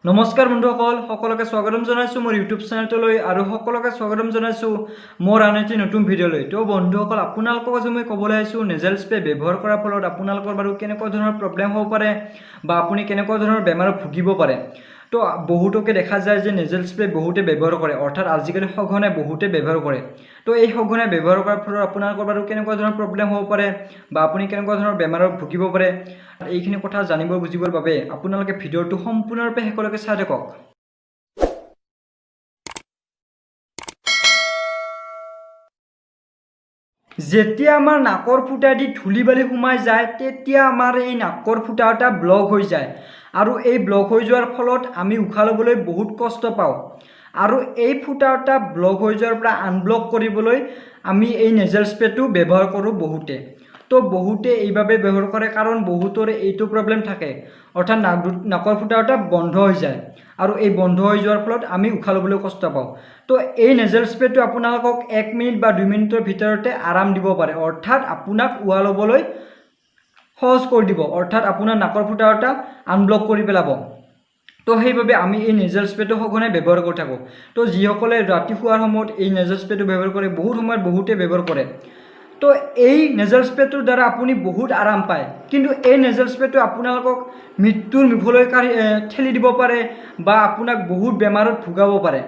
নমস্কাৰ বন্ধুসকল সকলোকে স্বাগতম জনাইছো মোৰ ইউটিউব চেনেলটোলৈ আৰু সকলোকে স্বাগতম জনাইছো মোৰ আন এটি নতুন ভিডিঅ'লৈ। তো বন্ধুসকল আপোনালোকক আজি মই ক'বলৈ আহিছো নেজেল স্প্ৰে ব্যৱহাৰ কৰাৰ ফলত আপোনালোকৰ বাৰু কেনেকুৱা ধৰণৰ প্ৰব্লেম হ'ব পাৰে বা আপুনি কেনেকুৱা ধৰণৰ বেমাৰত ভুগিব পাৰে। তো বহুতকে দেখা যায় যে নেজেল স্প্ৰে বহুতে ব্যৱহাৰ কৰে, অৰ্থাৎ আজিকালি সঘনাই বহুতে ব্যৱহাৰ কৰে। তো এই সঘনাই ব্যৱহাৰ কৰাৰ ফলত আপোনালোকৰ বাৰু কেনেকুৱা ধৰণৰ প্ৰব্লেম হ'ব পাৰে বা আপুনি কেনেকুৱা ধৰণৰ বেমাৰত ভুগিব পাৰে, এইখিনি কথা জানিব বুজিবৰ বাবে আপোনালোকে ভিডিঅ'টো সম্পূৰ্ণৰূপে শেষলৈকে চাই থাকক। যেতিয়া আমাৰ নাকৰ ফুটাদি ধূলি বালি সোমাই যায় তেতিয়া আমাৰ এই নাকৰ ফুটা এটা ব্লক হৈ যায় আৰু এই ব্লক হৈ যোৱাৰ ফলত আমি উশাহ ল'বলৈ বহুত কষ্ট পাওঁ। আৰু এই ফুটা এটা ব্লক হৈ যোৱাৰ পৰা আনব্লক কৰিবলৈ আমি এই নেজেল স্প্ৰেটো ব্যৱহাৰ কৰোঁ বহুতে। তো বহুতে এইভাবে ব্যৱহাৰ কৰে কাৰণ বহুতৰে এইটো প্ৰব্লেম থাকে, অৰ্থাৎ নাকৰ ফুটা এটা বন্ধ হৈ যায় আৰু এই বন্ধ হৈ যোৱাৰ ফলত আমি উশাহ ল'বলৈ কষ্ট পাওঁ। তো এই নেজেল স্প্ৰেটো আপোনালোকক 1 মিনিট বা 2 মিনিটৰ ভিতৰতে আৰাম দিব পাৰে, অৰ্থাৎ আপোনাক উশাহ ল'বলৈ সহজ কৰি দিব, অৰ্থাৎ আপোনাৰ নাকৰ ফুটা এটা আনব্লক কৰি পেলাব। তো সেইভাবে আমি এই নেজেল স্প্ৰেটো সঘনাই ব্যৱহাৰ কৰি থাকোঁ। তো যিসকলে ৰাতি শোৱাৰ সময়ত এই নেজেল স্প্ৰেটো ব্যৱহাৰ কৰে, বহুত সময়ত বহুতে ব্যৱহাৰ কৰে। তো এই নেজেল স্প্ৰেটোৰ দ্বাৰা আপুনি বহুত আৰাম পায়, কিন্তু এই নেজেল স্প্ৰেটো আপোনালোকক মৃত্যুৰ মুখলৈ ঠেলি দিব পাৰে বা আপোনাক বহুত বেমাৰত ভুগাব পাৰে।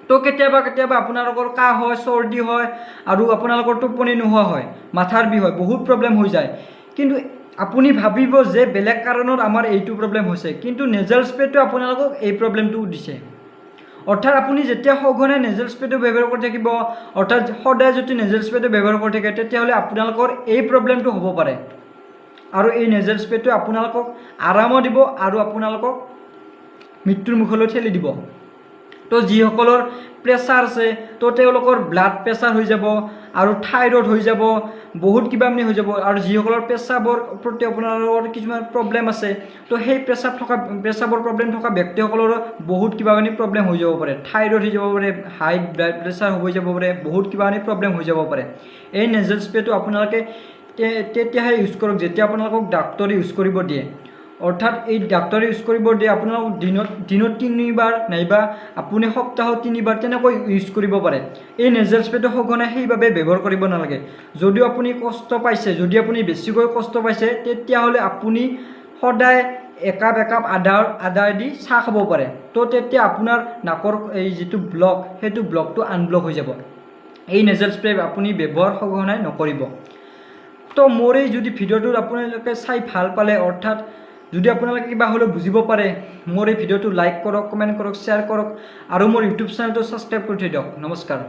তো কেতিয়াবা আপোনালোকৰ কাহ হয়, চৰ্দি হয় আৰু আপোনালোকৰ টোপনি নোহোৱা হয়, মাথাৰ বিষ হয়, বহুত প্ৰব্লেম হৈ যায়। কিন্তু আপুনি ভাবিব যে বেলেগ কাৰণত আমাৰ এইটো প্ৰব্লেম হৈছে, কিন্তু নেজেল স্প্ৰেটো আপোনালোকক এই প্ৰব্লেমটো দিছে। অৰ্থাৎ আপুনি যেতিয়া সঘনাই নেজেল স্প্ৰেটো ব্যৱহাৰ কৰি থাকিব, অৰ্থাৎ সদায় যদি নেজেল স্প্ৰেটো ব্যৱহাৰ কৰি থাকে তেতিয়াহ'লে আপোনালোকৰ এই প্ৰব্লেমটো হ'ব পাৰে। আৰু এই নেজেল স্প্ৰেটো আপোনালোকক আৰামো দিব আৰু আপোনালোকক মৃত্যুৰ মুখলৈ ঠেলি দিব। তো যিসকলৰ প্ৰেছাৰ আছে তো তেওঁলোকৰ ব্লাড প্ৰেছাৰ হৈ যাব আৰু থাইৰয়ড হৈ যাব, বহুত কিবাকিবি হৈ যাব। আৰু যিসকলৰ পেচাবৰ প্ৰতি আপোনালোকৰ কিছুমান প্ৰব্লেম আছে তো সেই পেচাবৰ প্ৰব্লেম থকা ব্যক্তিসকলৰো বহুত কিবাকিবি প্ৰব্লেম হৈ যাব পাৰে, থাইৰয়ড হৈ যাব পাৰে, হাই ব্লাড প্ৰেছাৰ হৈ যাব পাৰে, বহুত কিবাকিবি প্ৰব্লেম হৈ যাব পাৰে। এই নেজেল স্প্ৰেটো আপোনালোকে তেতিয়াহে ইউজ কৰক যেতিয়া আপোনালোকক ডাক্তৰে ইউজ কৰিব দিয়ে, অৰ্থাৎ এই ডাক্তৰে ইউজ কৰিব দিয়ে আপোনালোকক দিনত 3বাৰ নাইবা আপুনি সপ্তাহত 3বাৰ তেনেকৈ ইউজ কৰিব পাৰে। এই নেজেল স্প্ৰেটো সঘনাই সেইভাবে ব্যৱহাৰ কৰিব নালাগে। যদিও আপুনি কষ্ট পাইছে, যদি আপুনি বেছিকৈ কষ্ট পাইছে তেতিয়াহ'লে আপুনি সদায় একাপ আদা দি চাহ খাব পাৰে। তো তেতিয়া আপোনাৰ নাকৰ এই যিটো ব্লক সেইটো ব্লকটো আনব্লক হৈ যাব। এই নেজেল স্প্ৰে আপুনি ব্যৱহাৰ সঘনাই নকৰিব। তো মোৰ এই যদি ভিডিঅ'টোত আপোনালোকে চাই ভাল পালে, অৰ্থাৎ যদি আপোনালোকে কিবা হ'লেও বুজিব পাৰে, মোৰ এই ভিডিঅ'টো লাইক কৰক, কমেণ্ট কৰক, শ্বেয়াৰ কৰক আৰু মোৰ ইউটিউব চেনেলটো ছাবস্ক্ৰাইব কৰি থৈ দিয়ক। নমস্কাৰ।